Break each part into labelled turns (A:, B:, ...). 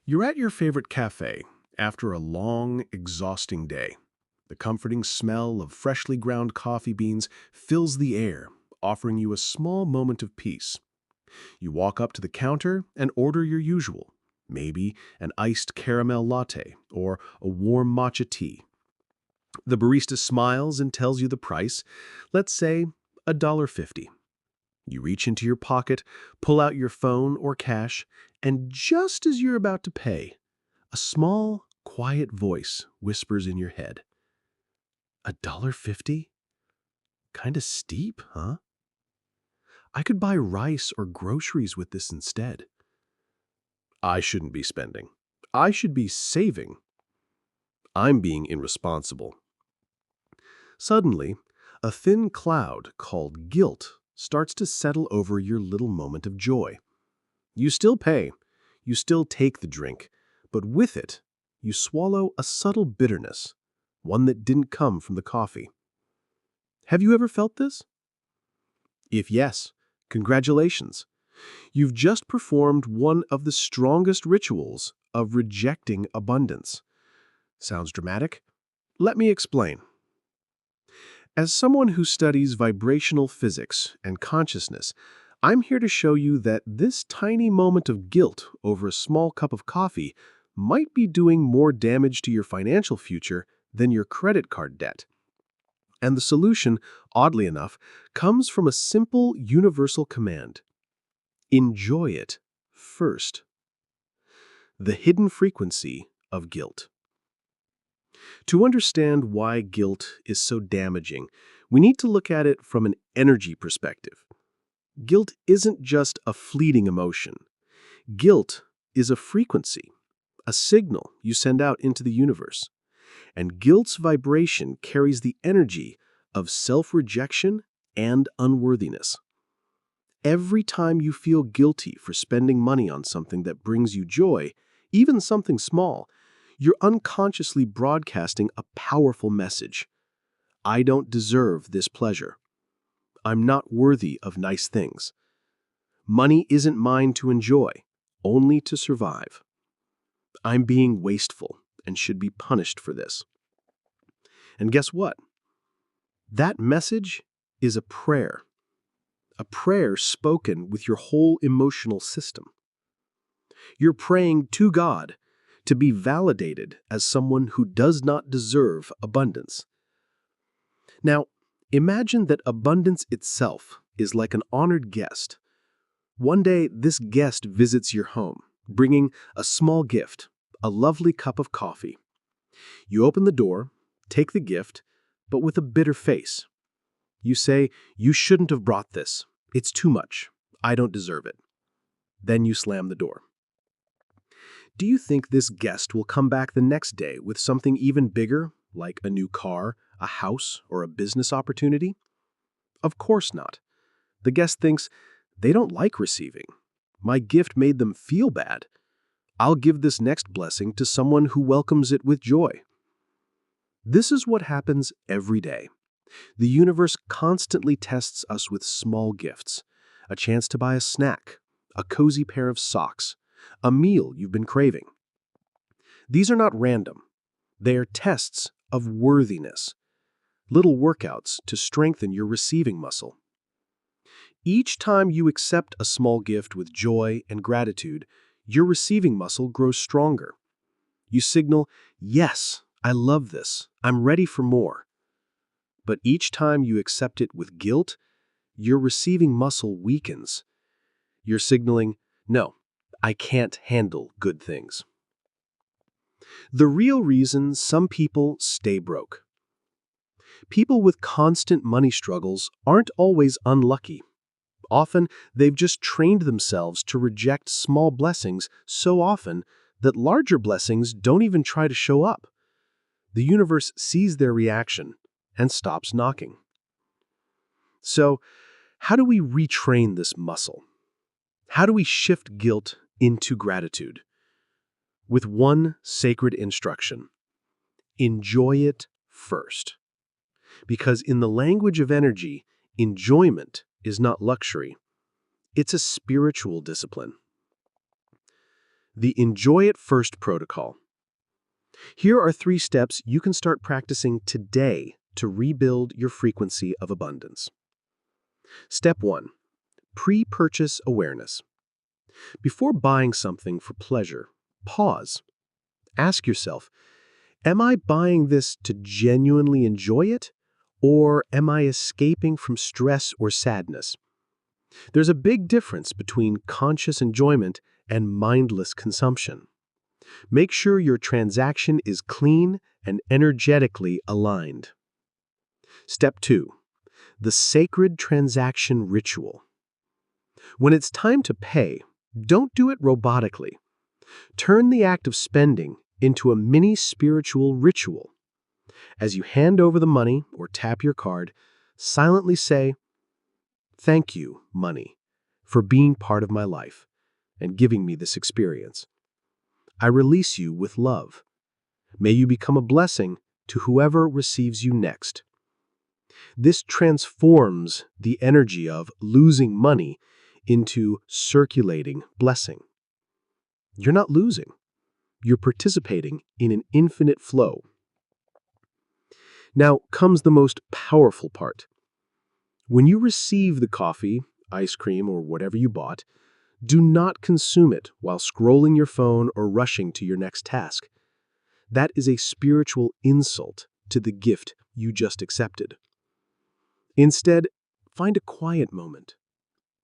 A: You're at your favorite cafe after a long, exhausting day. The comforting smell of freshly ground coffee beans fills the air, offering you a small moment of peace. You walk up to the counter and order your usual, maybe an iced caramel latte or a warm matcha tea. The barista smiles and tells you the price, let's say $1.50. You reach into your pocket, pull out your phone or cash, and just as you're about to pay, a small, quiet voice whispers in your head, $1.50? Kinda steep, huh? I could buy rice or groceries with this instead. I shouldn't be spending. I should be saving. I'm being irresponsible. Suddenly, a thin cloud called guilt starts to settle over your little moment of joy. You still pay. You still take the drink. But with it, you swallow a subtle bitterness, one that didn't come from the coffee. Have you ever felt this? If yes, congratulations. You've just performed one of the strongest rituals of rejecting abundance. Sounds dramatic? Let me explain. As someone who studies vibrational physics and consciousness, I'm here to show you that this tiny moment of guilt over a small cup of coffee might be doing more damage to your financial future than your credit card debt. And the solution, oddly enough, comes from a simple universal command. Enjoy it first. The hidden frequency of guilt. To understand why guilt is so damaging, we need to look at it from an energy perspective. Guilt isn't just a fleeting emotion. Guilt is a frequency, a signal you send out into the universe. And guilt's vibration carries the energy of self-rejection and unworthiness. Every time you feel guilty for spending money on something that brings you joy, even something small, you're unconsciously broadcasting a powerful message. I don't deserve this pleasure. I'm not worthy of nice things. Money isn't mine to enjoy, only to survive. I'm being wasteful and should be punished for this. And guess what? That message is a prayer spoken with your whole emotional system. You're praying to God to be validated as someone who does not deserve abundance. Now, imagine that abundance itself is like an honored guest. One day, this guest visits your home, bringing a small gift, a lovely cup of coffee. You open the door, take the gift, but with a bitter face. You say, "You shouldn't have brought this. It's too much. I don't deserve it." Then you slam the door. Do you think this guest will come back the next day with something even bigger, like a new car, a house, or a business opportunity? Of course not. The guest thinks, they don't like receiving. My gift made them feel bad. I'll give this next blessing to someone who welcomes it with joy. This is what happens every day. The universe constantly tests us with small gifts, a chance to buy a snack, a cozy pair of socks, a meal you've been craving. These are not random. They are tests of worthiness, little workouts to strengthen your receiving muscle. Each time you accept a small gift with joy and gratitude, your receiving muscle grows stronger. You signal, yes, I love this, I'm ready for more. But each time you accept it with guilt, your receiving muscle weakens. You're signaling, no, I can't handle good things. The real reason some people stay broke. People with constant money struggles aren't always unlucky. Often, they've just trained themselves to reject small blessings so often that larger blessings don't even try to show up. The universe sees their reaction and stops knocking. So, how do we retrain this muscle? How do we shift guilt into gratitude? With one sacred instruction: enjoy it first. Because in the language of energy, enjoyment is not luxury. It's a spiritual discipline. The Enjoy It First protocol. Here are 3 steps you can start practicing today to rebuild your frequency of abundance. Step 1. Pre-purchase awareness. Before buying something for pleasure, pause. Ask yourself, am I buying this to genuinely enjoy it, or am I escaping from stress or sadness? There's a big difference between conscious enjoyment and mindless consumption. Make sure your transaction is clean and energetically aligned. Step 2. The sacred transaction ritual. When it's time to pay, don't do it robotically. Turn the act of spending into a mini spiritual ritual. As you hand over the money or tap your card, silently say, "Thank you, money, for being part of my life and giving me this experience. I release you with love. May you become a blessing to whoever receives you next." This transforms the energy of losing money into circulating blessing. You're not losing. You're participating in an infinite flow. Now comes the most powerful part. When you receive the coffee, ice cream, or whatever you bought, do not consume it while scrolling your phone or rushing to your next task. That is a spiritual insult to the gift you just accepted. Instead, find a quiet moment.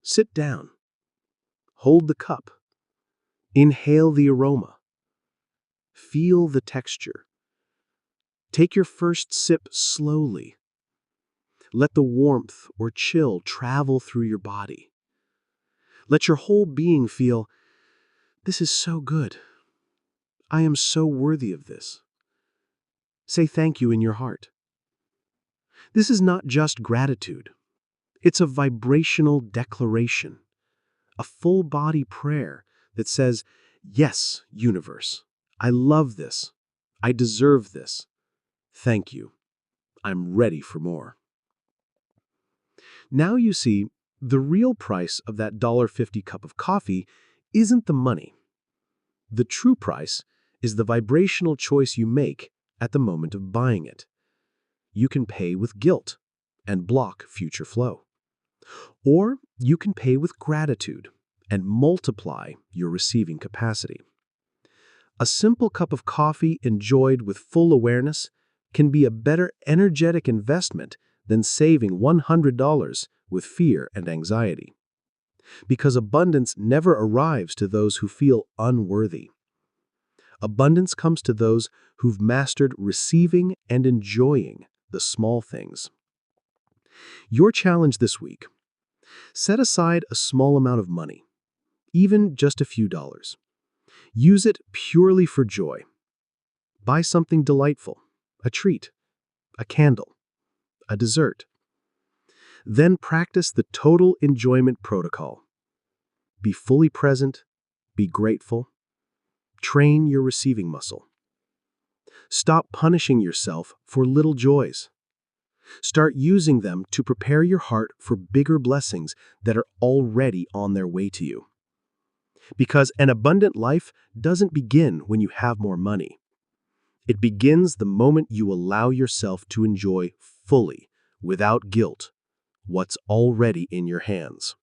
A: Sit down. Hold the cup. Inhale the aroma. Feel the texture. Take your first sip slowly. Let the warmth or chill travel through your body. Let your whole being feel, "This is so good. I am so worthy of this." Say thank you in your heart. This is not just gratitude. It's a vibrational declaration, a full body prayer that says, "Yes, universe, I love this. I deserve this. Thank you. I'm ready for more." Now you see, the real price of that $1.50 cup of coffee isn't the money. The true price is the vibrational choice you make at the moment of buying it. You can pay with guilt and block future flow. Or you can pay with gratitude and multiply your receiving capacity. A simple cup of coffee enjoyed with full awareness can be a better energetic investment than saving $100 with fear and anxiety. Because abundance never arrives to those who feel unworthy. Abundance comes to those who've mastered receiving and enjoying the small things. Your challenge this week: set aside a small amount of money, even just a few dollars. Use it purely for joy. Buy something delightful, a treat, a candle, a dessert. Then practice the total enjoyment protocol. Be fully present, be grateful, train your receiving muscle. Stop punishing yourself for little joys. Start using them to prepare your heart for bigger blessings that are already on their way to you. Because an abundant life doesn't begin when you have more money. It begins the moment you allow yourself to enjoy fully, without guilt, what's already in your hands.